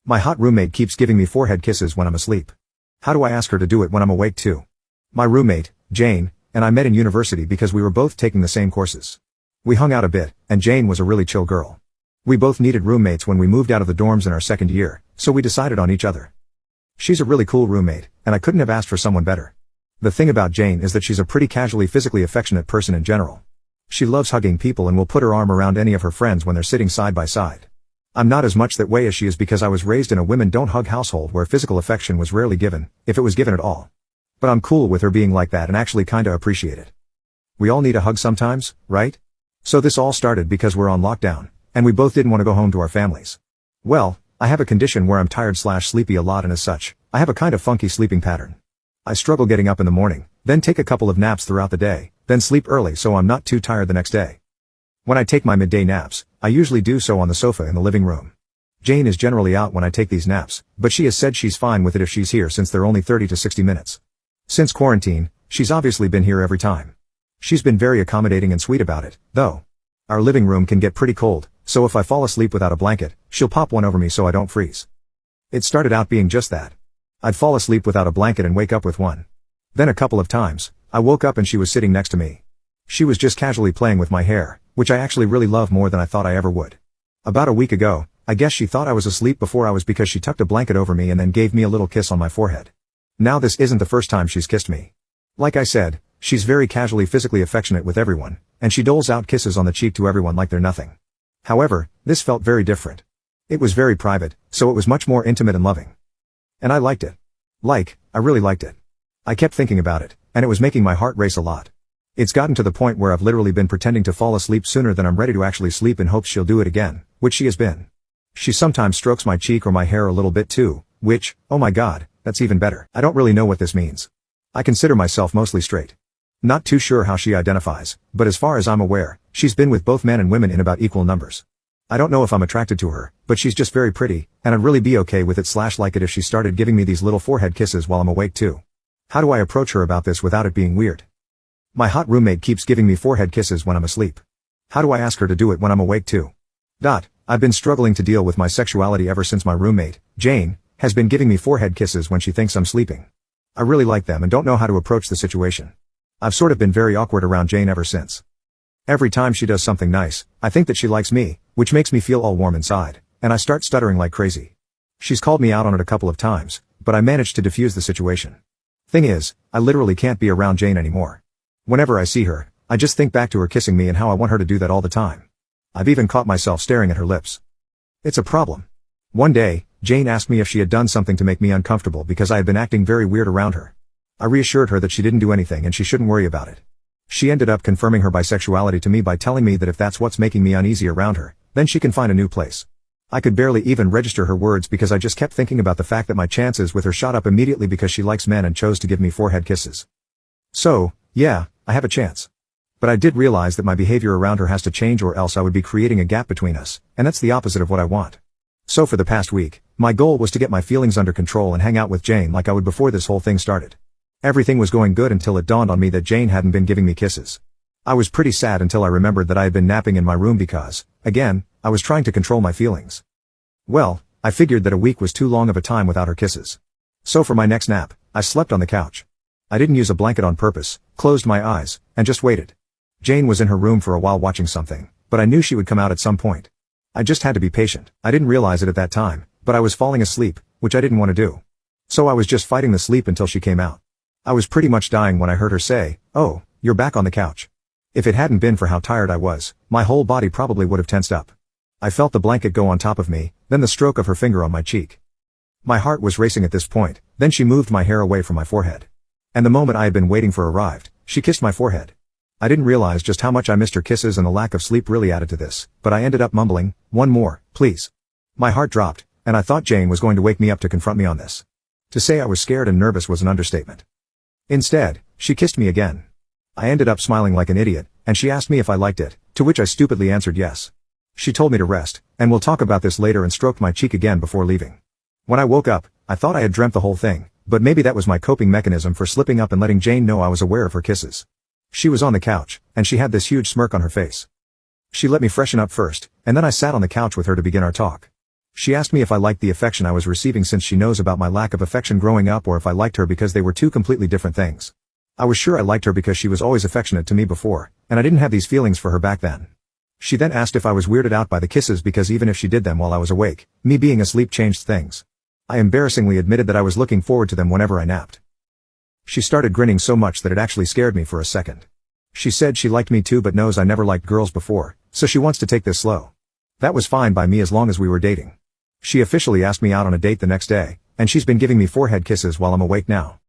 My hot roommate keeps giving me forehead kisses when I'm asleep. How do I ask her to do it when I'm awake too? My roommate, Jane, and I met in university because we were both taking the same courses. We hung out a bit, and Jane was a really chill girl. We both needed roommates when we moved out of the dorms in our second year, so we decided on each other. She's a really cool roommate, and I couldn't have asked for someone better. The thing about Jane is that she's a pretty casually physically affectionate person in general. She loves hugging people and will put her arm around any of her friends when they're sitting side by side. I'm not as much that way as she is because I was raised in a women don't hug household where physical affection was rarely given, if it was given at all. But I'm cool with her being like that and actually kinda appreciate it. We all need a hug sometimes, right? So this all started because we're on lockdown, and we both didn't want to go home to our families. Well, I have a condition where I'm tired/sleepy a lot, and as such, I have a kind of funky sleeping pattern. I struggle getting up in the morning, then take a couple of naps throughout the day, then sleep early so I'm not too tired the next day. When I take my midday naps, I usually do so on the sofa in the living room. Jane is generally out when I take these naps, but she has said she's fine with it if she's here since they're only 30 to 60 minutes. Since quarantine, she's obviously been here every time. She's been very accommodating and sweet about it, though. Our living room can get pretty cold, so if I fall asleep without a blanket, she'll pop one over me so I don't freeze. It started out being just that. I'd fall asleep without a blanket and wake up with one. Then a couple of times, I woke up and she was sitting next to me. She was just casually playing with my hair, which I actually really love more than I thought I ever would. About a week ago, I guess she thought I was asleep before I was because she tucked a blanket over me and then gave me a little kiss on my forehead. Now this isn't the first time she's kissed me. Like I said, she's very casually physically affectionate with everyone, and she doles out kisses on the cheek to everyone like they're nothing. However, this felt very different. It was very private, so it was much more intimate and loving. And I liked it. I really liked it. I kept thinking about it, and it was making my heart race a lot. It's gotten to the point where I've literally been pretending to fall asleep sooner than I'm ready to actually sleep in hopes she'll do it again, which she has been. She sometimes strokes my cheek or my hair a little bit too, which, oh my god, that's even better. I don't really know what this means. I consider myself mostly straight. Not too sure how she identifies, but as far as I'm aware, she's been with both men and women in about equal numbers. I don't know if I'm attracted to her, but she's just very pretty, and I'd really be okay with it/like it if she started giving me these little forehead kisses while I'm awake too. How do I approach her about this without it being weird? My hot roommate keeps giving me forehead kisses when I'm asleep. How do I ask her to do it when I'm awake too? I've been struggling to deal with my sexuality ever since my roommate, Jane, has been giving me forehead kisses when she thinks I'm sleeping. I really like them and don't know how to approach the situation. I've sort of been very awkward around Jane ever since. Every time she does something nice, I think that she likes me, which makes me feel all warm inside, and I start stuttering like crazy. She's called me out on it a couple of times, but I managed to defuse the situation. Thing is, I literally can't be around Jane anymore. Whenever I see her, I just think back to her kissing me and how I want her to do that all the time. I've even caught myself staring at her lips. It's a problem. One day, Jane asked me if she had done something to make me uncomfortable because I had been acting very weird around her. I reassured her that she didn't do anything and she shouldn't worry about it. She ended up confirming her bisexuality to me by telling me that if that's what's making me uneasy around her, then she can find a new place. I could barely even register her words because I just kept thinking about the fact that my chances with her shot up immediately because she likes men and chose to give me forehead kisses. So, yeah, I have a chance. But I did realize that my behavior around her has to change or else I would be creating a gap between us, and that's the opposite of what I want. So for the past week, my goal was to get my feelings under control and hang out with Jane like I would before this whole thing started. Everything was going good until it dawned on me that Jane hadn't been giving me kisses. I was pretty sad until I remembered that I had been napping in my room because, again, I was trying to control my feelings. Well, I figured that a week was too long of a time without her kisses. So for my next nap, I slept on the couch. I didn't use a blanket on purpose, closed my eyes, and just waited. Jane was in her room for a while watching something, but I knew she would come out at some point. I just had to be patient. I didn't realize it at that time, but I was falling asleep, which I didn't want to do. So I was just fighting the sleep until she came out. I was pretty much dying when I heard her say, "Oh, you're back on the couch." If it hadn't been for how tired I was, my whole body probably would have tensed up. I felt the blanket go on top of me, then the stroke of her finger on my cheek. My heart was racing at this point, then she moved my hair away from my forehead. And the moment I had been waiting for arrived, she kissed my forehead. I didn't realize just how much I missed her kisses and the lack of sleep really added to this, but I ended up mumbling, "One more, please." My heart dropped, and I thought Jane was going to wake me up to confront me on this. To say I was scared and nervous was an understatement. Instead, she kissed me again. I ended up smiling like an idiot, and she asked me if I liked it, to which I stupidly answered yes. She told me to rest, and we'll talk about this later, and stroked my cheek again before leaving. When I woke up, I thought I had dreamt the whole thing, but maybe that was my coping mechanism for slipping up and letting Jane know I was aware of her kisses. She was on the couch, and she had this huge smirk on her face. She let me freshen up first, and then I sat on the couch with her to begin our talk. She asked me if I liked the affection I was receiving since she knows about my lack of affection growing up, or if I liked her because they were two completely different things. I was sure I liked her because she was always affectionate to me before, and I didn't have these feelings for her back then. She then asked if I was weirded out by the kisses because even if she did them while I was awake, me being asleep changed things. I embarrassingly admitted that I was looking forward to them whenever I napped. She started grinning so much that it actually scared me for a second. She said she liked me too but knows I never liked girls before, so she wants to take this slow. That was fine by me as long as we were dating. She officially asked me out on a date the next day, and she's been giving me forehead kisses while I'm awake now.